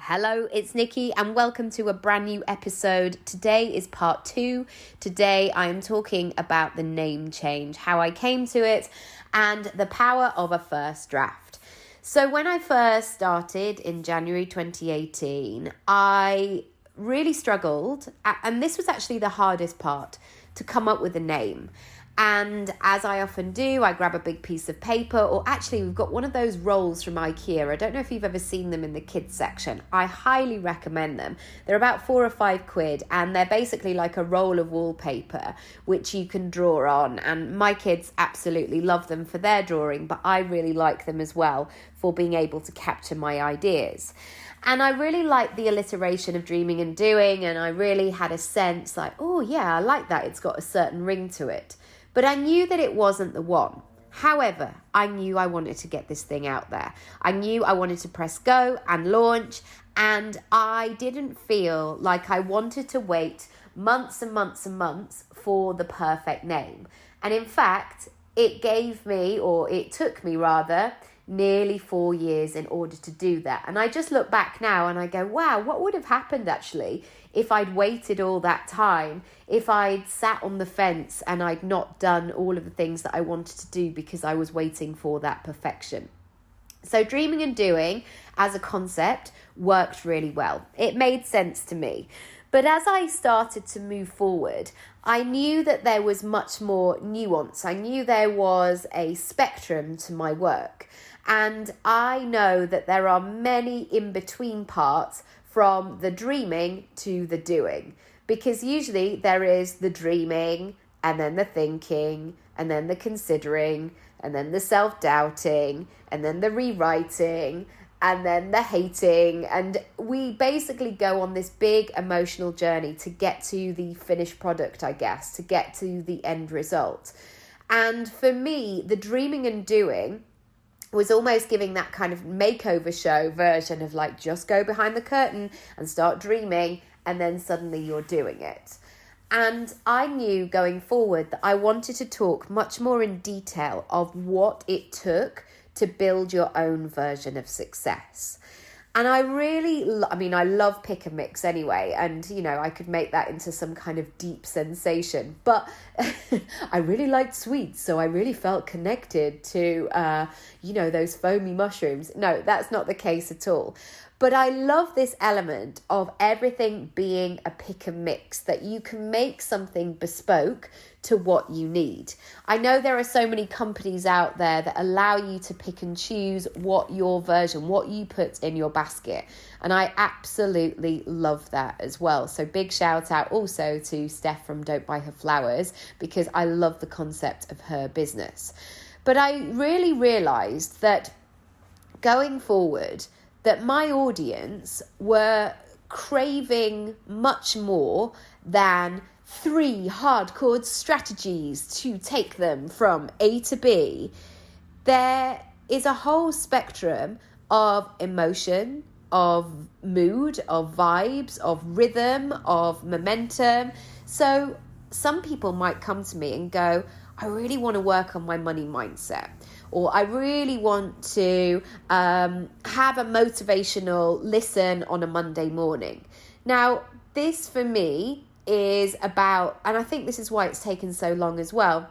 Hello, it's Nikki and welcome to a brand new episode. Today is part 2. Today I am talking about the name change, how I came to it, and the power of a first draft. So when I first started in January 2018, I really struggled, and this was actually the hardest part, to come up with a name. And as I often do, I grab a big piece of paper, or actually we've got one of those rolls from IKEA. I don't know if you've ever seen them in the kids section. I highly recommend them. They're about £4 or £5, and they're basically like a roll of wallpaper, which you can draw on. And my kids absolutely love them for their drawing, but I really like them as well for being able to capture my ideas. And I really liked the alliteration of dreaming and doing, and I really had a sense like, oh yeah, I like that. It's got a certain ring to it. But I knew that it wasn't the one. However, I knew I wanted to get this thing out there. I knew I wanted to press go and launch, and I didn't feel like I wanted to wait months and months and months for the perfect name. And in fact, it took me nearly 4 years in order to do that. And I just look back now and I go, wow, what would have happened actually if I'd waited all that time, if I'd sat on the fence and I'd not done all of the things that I wanted to do because I was waiting for that perfection. So dreaming and doing as a concept worked really well. It made sense to me. But as I started to move forward, I knew that there was much more nuance. I knew there was a spectrum to my work. And I know that there are many in-between parts from the dreaming to the doing. Because usually there is the dreaming, and then the thinking, and then the considering, and then the self-doubting, and then the rewriting, and then the hating. And we basically go on this big emotional journey to get to the finished product, I guess, to get to the end result. And for me, the dreaming and doing was almost giving that kind of makeover show version of like, just go behind the curtain and start dreaming, and then suddenly you're doing it. And I knew going forward that I wanted to talk much more in detail of what it took to build your own version of success. And I love pick and mix anyway. And, I could make that into some kind of deep sensation. But I really liked sweets. So I really felt connected to, those foamy mushrooms. No, that's not the case at all. But I love this element of everything being a pick and mix, that you can make something bespoke to what you need. I know there are so many companies out there that allow you to pick and choose what you put in your basket. And I absolutely love that as well. So big shout out also to Steph from Don't Buy Her Flowers, because I love the concept of her business. But I really realized that going forward, that my audience were craving much more than 3 hardcore strategies to take them from A to B. There is a whole spectrum of emotion, of mood, of vibes, of rhythm, of momentum. So some people might come to me and go, I really want to work on my money mindset. Or I really want to have a motivational listen on a Monday morning. Now, this for me is about, and I think this is why it's taken so long as well,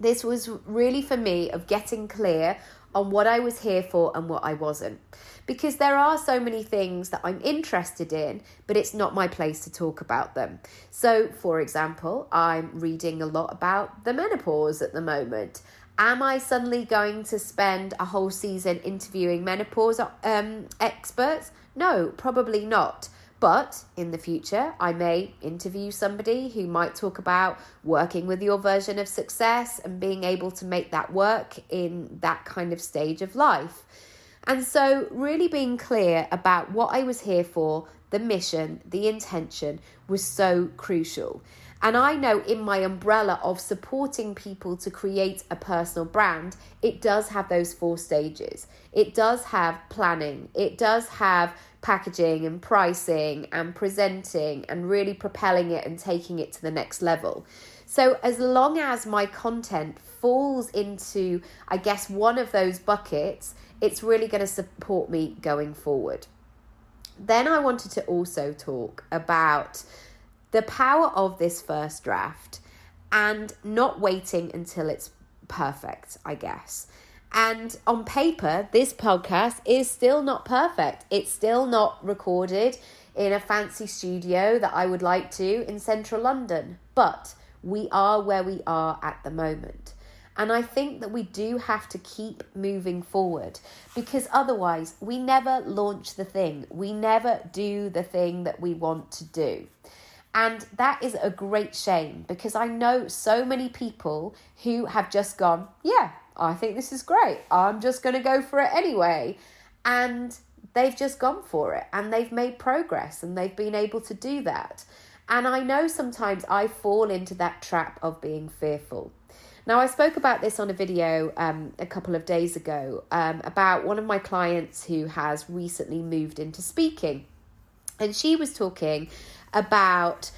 this was really for me of getting clear on what I was here for and what I wasn't. Because there are so many things that I'm interested in, but it's not my place to talk about them. So, for example, I'm reading a lot about the menopause at the moment. Am I suddenly going to spend a whole season interviewing menopause experts? No, probably not. But in the future, I may interview somebody who might talk about working with your version of success and being able to make that work in that kind of stage of life. And so really being clear about what I was here for, the mission, the intention was so crucial. And I know in my umbrella of supporting people to create a personal brand, it does have those 4 stages. It does have planning. It does have packaging and pricing and presenting and really propelling it and taking it to the next level. So as long as my content falls into, I guess, one of those buckets, it's really going to support me going forward. Then I wanted to also talk about the power of this first draft and not waiting until it's perfect, I guess. And on paper, this podcast is still not perfect. It's still not recorded in a fancy studio that I would like to in central London. But we are where we are at the moment. And I think that we do have to keep moving forward, because otherwise we never launch the thing. We never do the thing that we want to do. And that is a great shame, because I know so many people who have just gone, yeah, I think this is great. I'm just going to go for it anyway. And they've just gone for it and they've made progress and they've been able to do that. And I know sometimes I fall into that trap of being fearful. Now, I spoke about this on a video a couple of days ago about one of my clients who has recently moved into speaking. And she was talking about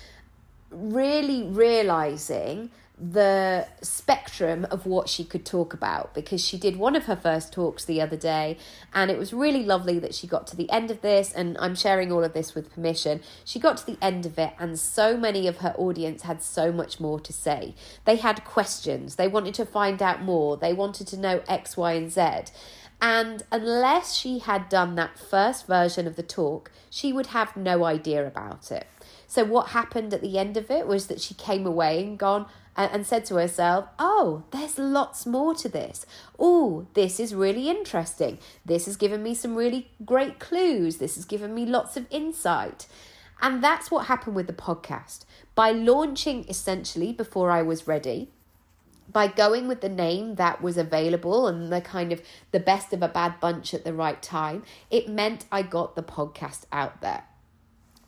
really realizing the spectrum of what she could talk about, because she did one of her first talks the other day, and it was really lovely that she got to the end of this, and I'm sharing all of this with permission. She got to the end of it, and so many of her audience had so much more to say. They had questions, they wanted to find out more, they wanted to know X, Y, and Z. And unless she had done that first version of the talk, she would have no idea about it. So what happened at the end of it was that she came away and said to herself, oh, there's lots more to this. Oh, this is really interesting. This has given me some really great clues. This has given me lots of insight. And that's what happened with the podcast. By launching essentially before I was ready, by going with the name that was available and the kind of the best of a bad bunch at the right time, it meant I got the podcast out there.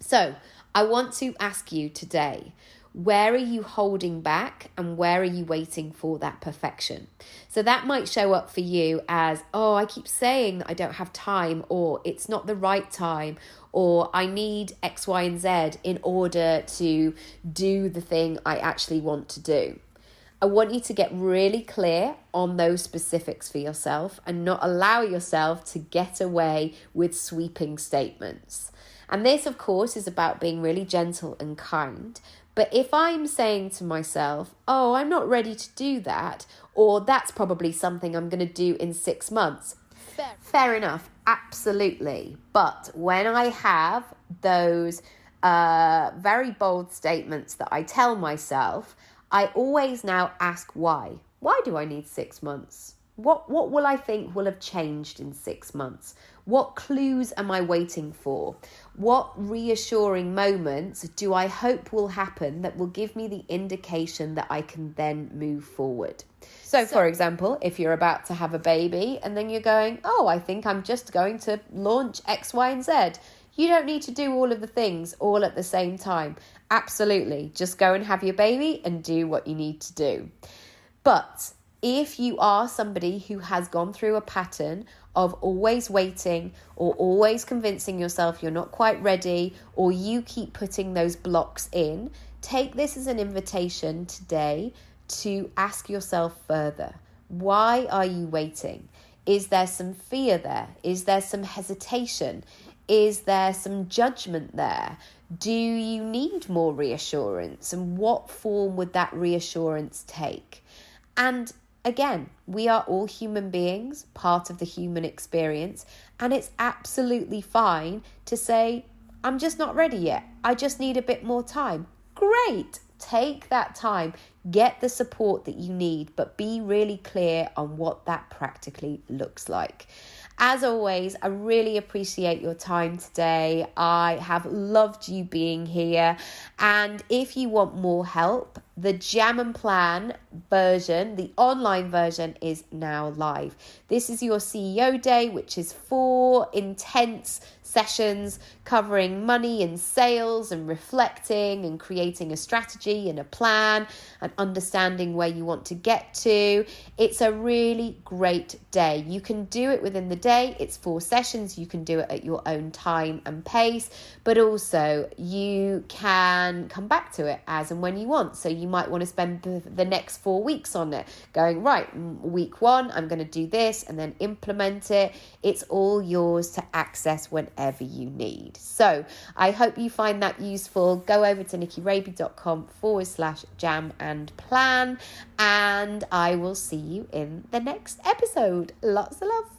So I want to ask you today, where are you holding back and where are you waiting for that perfection? So that might show up for you as, oh, I keep saying that I don't have time, or it's not the right time, or I need X, Y, and Z in order to do the thing I actually want to do. I want you to get really clear on those specifics for yourself and not allow yourself to get away with sweeping statements. And this, of course, is about being really gentle and kind. But if I'm saying to myself, oh, I'm not ready to do that, or that's probably something I'm going to do in 6 months, fair enough, absolutely. But when I have those very bold statements that I tell myself, I always now ask why. Why do I need 6 months? What will I think will have changed in 6 months? What clues am I waiting for? What reassuring moments do I hope will happen that will give me the indication that I can then move forward? So for example, if you're about to have a baby and then you're going, oh, I think I'm just going to launch X, Y, and Z. You don't need to do all of the things all at the same time. Absolutely. Just go and have your baby and do what you need to do. But if you are somebody who has gone through a pattern of always waiting or always convincing yourself you're not quite ready, or you keep putting those blocks in, take this as an invitation today to ask yourself further. Why are you waiting? Is there some fear there? Is there some hesitation? Is there some judgment there? Do you need more reassurance? And what form would that reassurance take? And again, we are all human beings, part of the human experience, and it's absolutely fine to say, I'm just not ready yet. I just need a bit more time. Great. Take that time. Get the support that you need, but be really clear on what that practically looks like. As always, I really appreciate your time today. I have loved you being here. And if you want more help, the Jam and Plan version, the online version, is now live. This is your CEO day, which is 4 intense sessions covering money and sales and reflecting and creating a strategy and a plan and understanding where you want to get to. It's a really great day. You can do it within the day. It's 4 sessions. You can do it at your own time and pace, but also you can come back to it as and when you want. So you you might want to spend the next 4 weeks on it, going, right, week 1, I'm going to do this, and then implement it. It's all yours to access whenever you need. So I hope you find that useful. Go over to nikiraby.com/jam and plan, and I will see you in the next episode. Lots of love.